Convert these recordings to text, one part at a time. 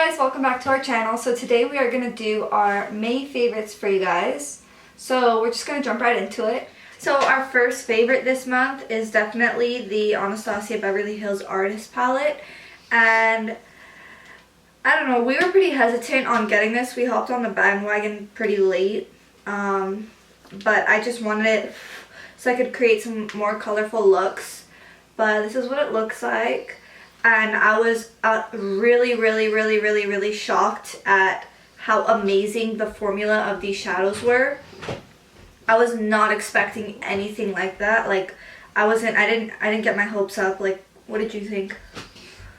guys, welcome back to our channel. So today we are going to do our May favorites for you guys. So we're just going to jump right into it. So our first favorite this month is definitely the Anastasia Beverly Hills Artist Palette. And I don't know, we were pretty hesitant on getting this. We hopped on the bandwagon pretty late. But I just wanted it so I could create some more colorful looks. But this is what it looks like. And I was really shocked at how amazing the formula of these shadows were. I was not expecting anything like that. Like, I didn't get my hopes up. Like, what did you think?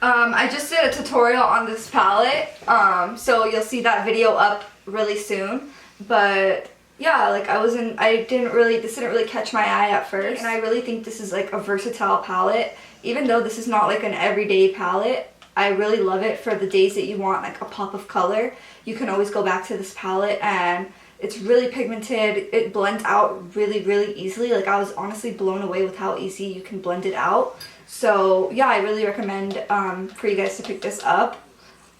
I just did a tutorial on this palette, so you'll see that video up really soon. But yeah, like this didn't really catch my eye at first, and I really think this is like a versatile palette. Even though this is not like an everyday palette, I really love it for the days that you want like a pop of color. You can always go back to this palette, and it's really pigmented. It blends out really easily. Like, I was honestly blown away with how easy you can blend it out. So yeah, I really recommend for you guys to pick this up.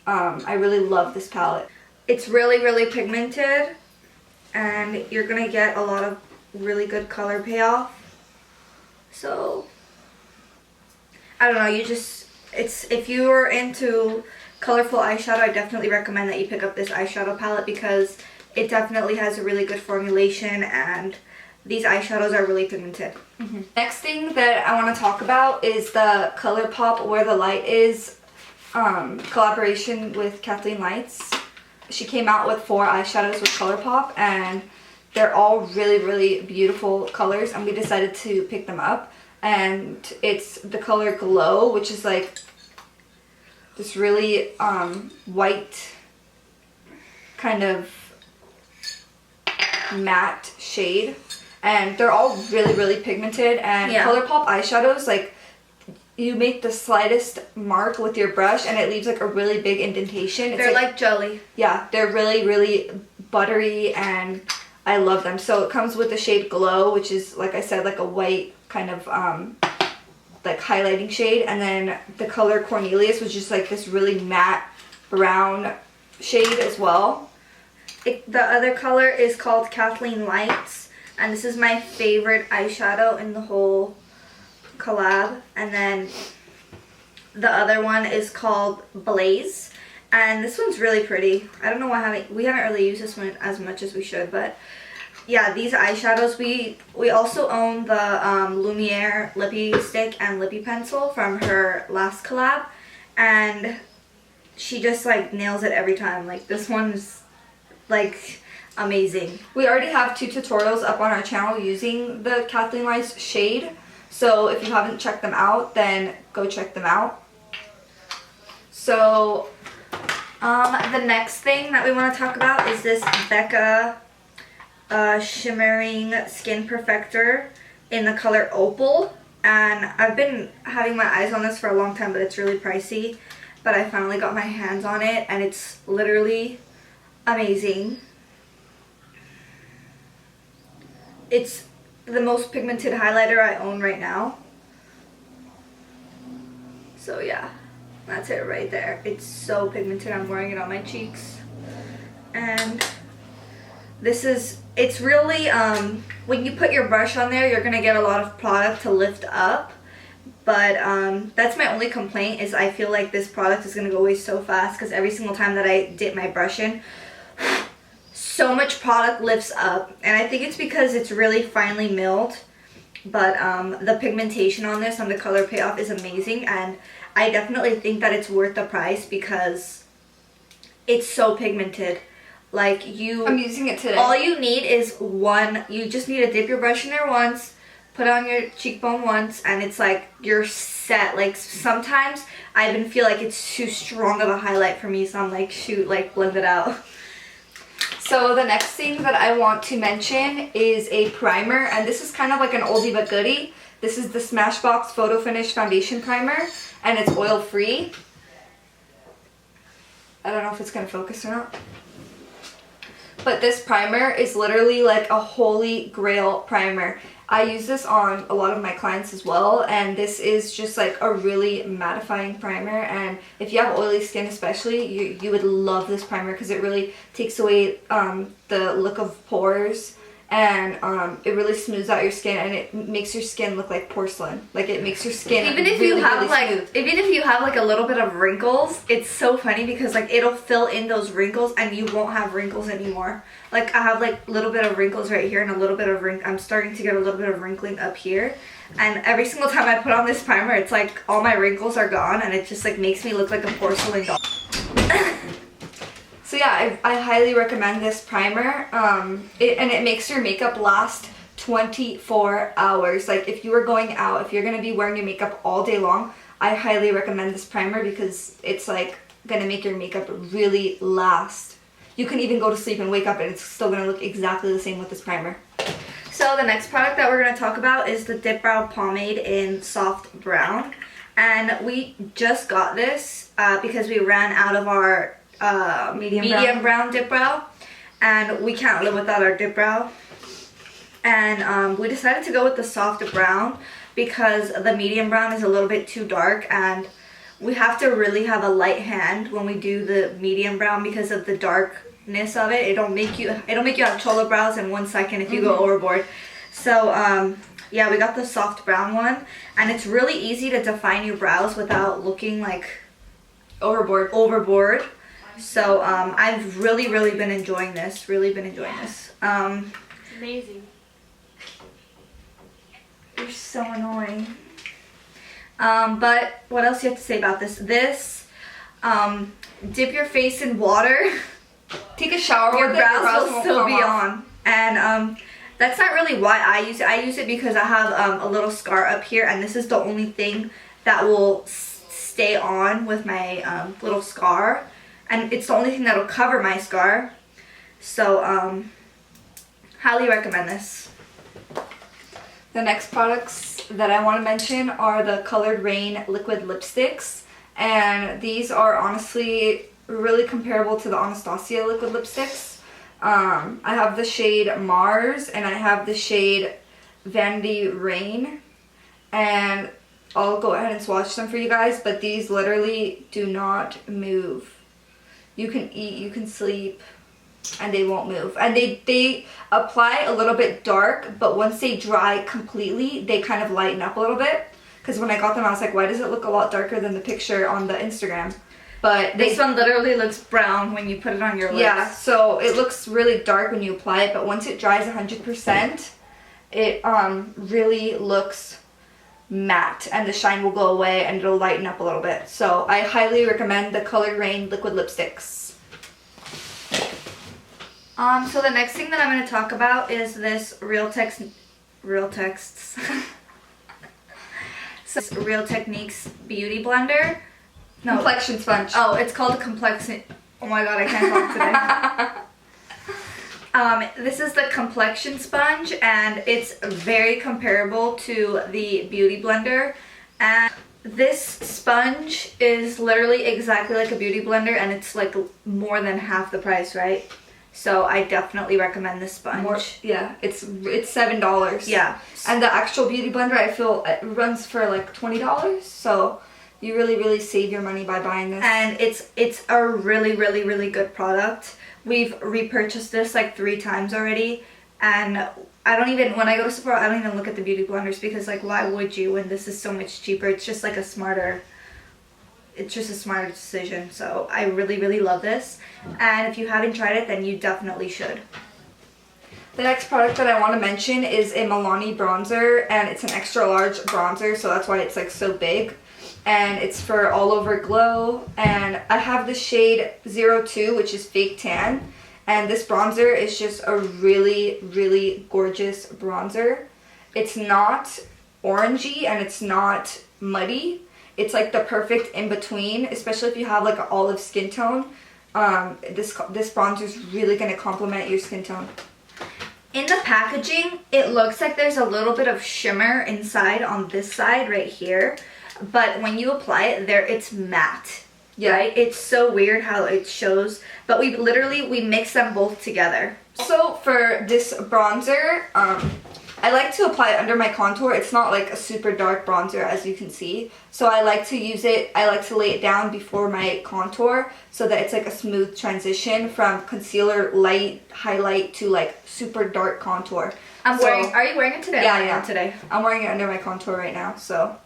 I really love this palette. It's really pigmented, and you're gonna get a lot of really good color payoff. So I don't know, if you're into colorful eyeshadow, I definitely recommend that you pick up this eyeshadow palette because it definitely has a really good formulation, and these eyeshadows are really pigmented. Next thing that I want to talk about is the ColourPop Where the Light Is collaboration with Kathleen Lights. She came out with 4 eyeshadows with ColourPop, and they're all really beautiful colors, and we decided to pick them up. And it's the color Glow, which is like this really white kind of matte shade, and they're all really pigmented. And yeah, ColourPop eyeshadows, like, you make the slightest mark with your brush and it leaves like a really big indentation. They're like jelly. Yeah, they're really buttery, and I love them. So it comes with the shade Glow, which is, like I said, like a white kind of like highlighting shade, and then the color Cornelius, which is like this really matte brown shade as well. The other color is called Kathleen Lights, and this is my favorite eyeshadow in the whole collab. And then the other one is called Blaze, and this one's really pretty. I don't know why we haven't really used this one as much as we should, but yeah, these eyeshadows, we also own the Lumiere lippy stick and lippy pencil from her last collab, and she just like nails it every time. Like, this one's like amazing. We already have 2 tutorials up on our channel using the Kathleen Lights shade, so if you haven't checked them out, then go check them out. So the next thing that we want to talk about is this Becca shimmering skin perfector in the color Opal. And I've been having my eyes on this for a long time, but it's really pricey. But I finally got my hands on it, and it's literally amazing. It's the most pigmented highlighter I own right now. So yeah, that's it right there. It's so pigmented. I'm wearing it on my cheeks, and it's really, when you put your brush on there, you're gonna get a lot of product to lift up. But that's my only complaint, is I feel like this product is gonna go away so fast, because every single time that I dip my brush in, so much product lifts up. And I think it's because it's really finely milled. But the pigmentation on this, on the color payoff, is amazing, and I definitely think that it's worth the price because it's so pigmented. Like, I'm using it today. All you need is you just need to dip your brush in there once, put it on your cheekbone once, and it's like you're set. Like, sometimes I even feel like it's too strong of a highlight for me, so I'm like, shoot, like, blend it out. So the next thing that I want to mention is a primer, and this is kind of like an oldie but goodie. This is the Smashbox Photo Finish Foundation Primer, and it's oil free. I don't know if it's going to focus or not. But this primer is literally like a holy grail primer. I use this on a lot of my clients as well, and this is just like a really mattifying primer, and if you have oily skin especially, you would love this primer because it really takes away the look of pores, and it really smooths out your skin, and it makes your skin look like porcelain. Like, it makes your skin even if really, you have really like smooth. even if you have like a little bit of wrinkles, it's so funny because like it'll fill in those wrinkles and you won't have wrinkles anymore. Like, I have like a little bit of wrinkles right here and a little bit of I'm starting to get a little bit of wrinkling up here, and every single time I put on this primer, it's like all my wrinkles are gone, and it just like makes me look like a porcelain doll. So yeah, I highly recommend this primer, and it makes your makeup last 24 hours. Like, if you are going out, if you're going to be wearing your makeup all day long, I highly recommend this primer because it's like going to make your makeup really last. You can even go to sleep and wake up and it's still going to look exactly the same with this primer. So the next product that we're going to talk about is the Dipbrow Pomade in Soft Brown, and we just got this because we ran out of our medium brown dip brow, and we can't live without our dip brow, and we decided to go with the soft brown because the medium brown is a little bit too dark, and we have to really have a light hand when we do the medium brown because of the darkness of it. It'll make you have cholo brows in 1 second if you go overboard. So yeah, we got the soft brown one, and it's really easy to define your brows without looking like overboard. So I've really been enjoying this. It's amazing. You're so annoying. But what else do you have to say about this? Dip your face in water. Take a shower Your with brows it, will still be on. And that's not really why I use it. I use it because I have a little scar up here, and this is the only thing that will stay on with my little scar. And it's the only thing that'll cover my scar. So, highly recommend this. The next products that I want to mention are the Colored Rain liquid lipsticks. And these are honestly really comparable to the Anastasia liquid lipsticks. I have the shade Mars and I have the shade Vanity Rain. And I'll go ahead and swatch them for you guys, but these literally do not move. You can eat, you can sleep, and they won't move. And they apply a little bit dark, but once they dry completely, they kind of lighten up a little bit. Because when I got them, I was like, why does it look a lot darker than the picture on the Instagram? But this one literally looks brown when you put it on your lips. Yeah, so it looks really dark when you apply it, but once it dries 100%, it really looks matte, and the shine will go away and it'll lighten up a little bit. So I highly recommend the Colored Rain liquid lipsticks. So the next thing that I'm going to talk about is this Real Techniques Beauty Blender. No. Complexion sponge. Oh, it's called a complexion. Oh my god, I can't talk today. This is the complexion sponge, and it's very comparable to the Beauty Blender. And this sponge is literally exactly like a Beauty Blender, and it's like more than half the price, right? So I definitely recommend this sponge. Yeah, it's $7. Yeah. And the actual Beauty Blender, I feel it runs for like $20. So you really save your money by buying this. And it's a really good product. We've repurchased this like 3 times already, and I don't even, when I go to Sephora, I don't even look at the Beauty Blenders because like, why would you when this is so much cheaper? It's just like a smarter decision. So I really love this, and if you haven't tried it, then you definitely should. The next product that I want to mention is a Milani bronzer, and it's an extra large bronzer, so that's why it's like so big. And it's for all over glow, and I have the shade 02, which is fake tan, and this bronzer is just a really gorgeous bronzer. It's not orangey and it's not muddy. It's like the perfect in between, especially if you have like an olive skin tone. This bronzer is really going to complement your skin tone. In the packaging, it looks like there's a little bit of shimmer inside on this side right here. But when you apply it, it's matte. Yeah. Right? It's so weird how it shows. But we mix them both together. So for this bronzer, I like to apply it under my contour. It's not like a super dark bronzer, as you can see. So I like to use it, I like to lay it down before my contour so that it's like a smooth transition from concealer, light, highlight to like super dark contour. Are you wearing it today? Yeah. Today. I'm wearing it under my contour right now, so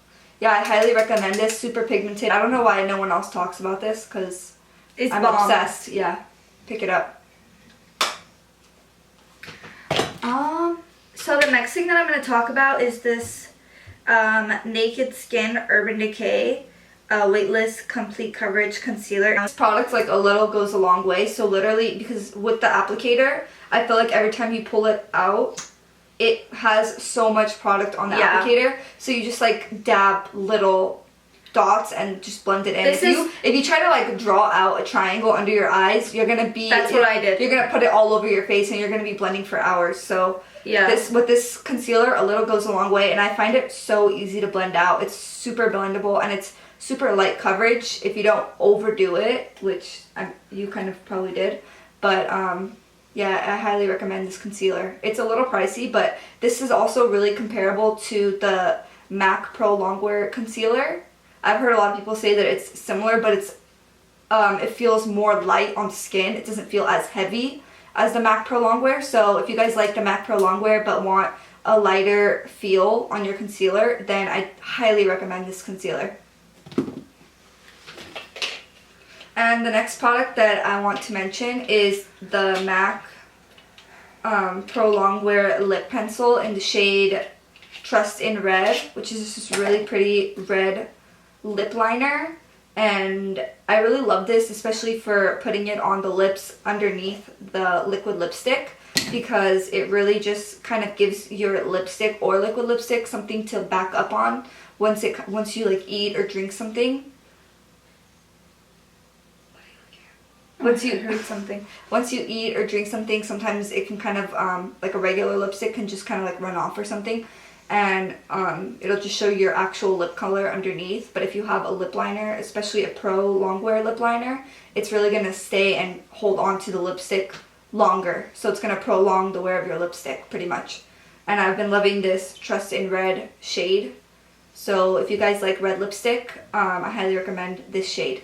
yeah, I highly recommend this. Super pigmented. I don't know why no one else talks about this because I'm obsessed. Yeah, pick it up. So the next thing that I'm going to talk about is this Naked Skin Urban Decay Weightless Complete Coverage Concealer. This product, like, a little goes a long way. So literally, because with the applicator, I feel like every time you pull it out, it has so much product on the applicator. So you just like dab little dots and just blend it in. If you try to like draw out a triangle under your eyes, you're gonna be... That's what I did. You're gonna put it all over your face and you're gonna be blending for hours. So yeah, with this concealer, a little goes a long way, and I find it so easy to blend out. It's super blendable and it's super light coverage if you don't overdo it, which you kind of probably did. But yeah, I highly recommend this concealer. It's a little pricey, but this is also really comparable to the MAC Pro Longwear Concealer. I've heard a lot of people say that it's similar, but it feels more light on skin. It doesn't feel as heavy as the MAC Pro Longwear. So if you guys like the MAC Pro Longwear but want a lighter feel on your concealer, then I highly recommend this concealer. And the next product that I want to mention is the MAC Pro Longwear Lip Pencil in the shade Trust in Red, which is just this really pretty red lip liner. And I really love this, especially for putting it on the lips underneath the liquid lipstick, because it really just kind of gives your lipstick or liquid lipstick something to back up on once you like eat or drink something. Once you eat or drink something, sometimes it can kind of like a regular lipstick can just kind of like run off or something, and it'll just show your actual lip color underneath. But if you have a lip liner, especially a Pro Longwear lip liner, it's really gonna stay and hold on to the lipstick longer, so it's gonna prolong the wear of your lipstick pretty much. And I've been loving this Trust in Red shade, so if you guys like red lipstick, I highly recommend this shade.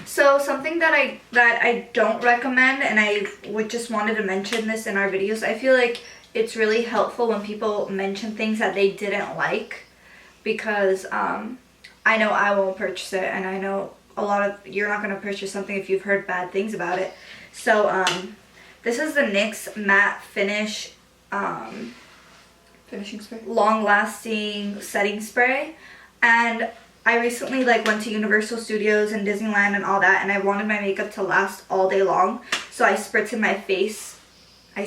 So something that I don't recommend, and I just wanted to mention this in our videos, I feel like it's really helpful when people mention things that they didn't like, because I know I won't purchase it, and I know a lot of you're not going to purchase something if you've heard bad things about it. So this is the NYX Matte Finish Finishing spray? Long Lasting Setting Spray, and I recently went to Universal Studios and Disneyland and all that, and I wanted my makeup to last all day long, so I spritzed my face. So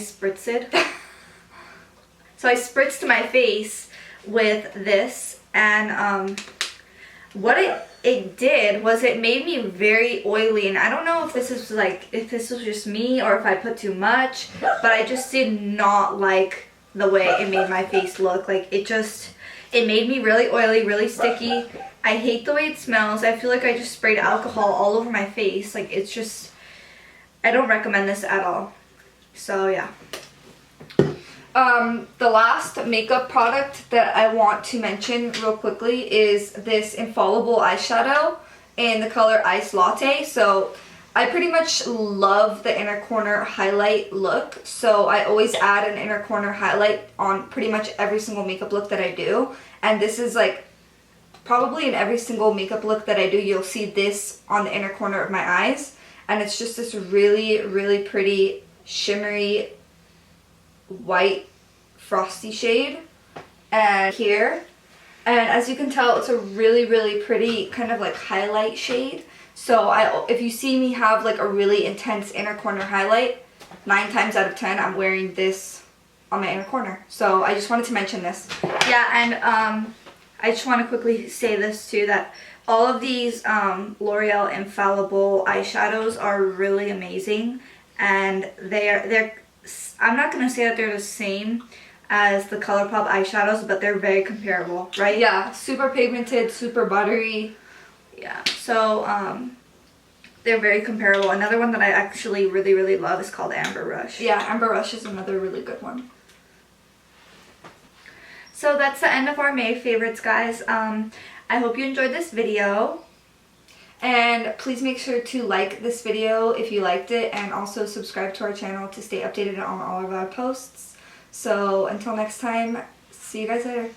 I spritzed my face with this, and what it did was it made me very oily, and I don't know if this is if this was just me or if I put too much, but I just did not like the way it made my face look. It made me really oily, really sticky. I hate the way it smells. I feel like I just sprayed alcohol all over my face. It's just, I don't recommend this at all. So yeah. The last makeup product that I want to mention real quickly is this Infallible eyeshadow in the color Ice Latte. So I pretty much love the inner corner highlight look, so I always add an inner corner highlight on pretty much every single makeup look that I do. And this is probably in every single makeup look that I do, you'll see this on the inner corner of my eyes. And it's just this really, really pretty shimmery white frosty shade. And here, and as you can tell, it's a really, really pretty kind of highlight shade. So if you see me have a really intense inner corner highlight, 9 times out of 10 I'm wearing this on my inner corner. So I just wanted to mention this. Yeah, and I just want to quickly say this too, that all of these L'Oreal Infallible eyeshadows are really amazing, and they're I'm not going to say that they're the same as the ColourPop eyeshadows, but they're very comparable, right? Yeah, super pigmented, super buttery. Yeah, so they're very comparable. Another one that I actually really, really love is called Amber Rush. Yeah, Amber Rush is another really good one. So that's the end of our May favorites, guys. I hope you enjoyed this video. And please make sure to like this video if you liked it, and also subscribe to our channel to stay updated on all of our posts. So until next time, see you guys later.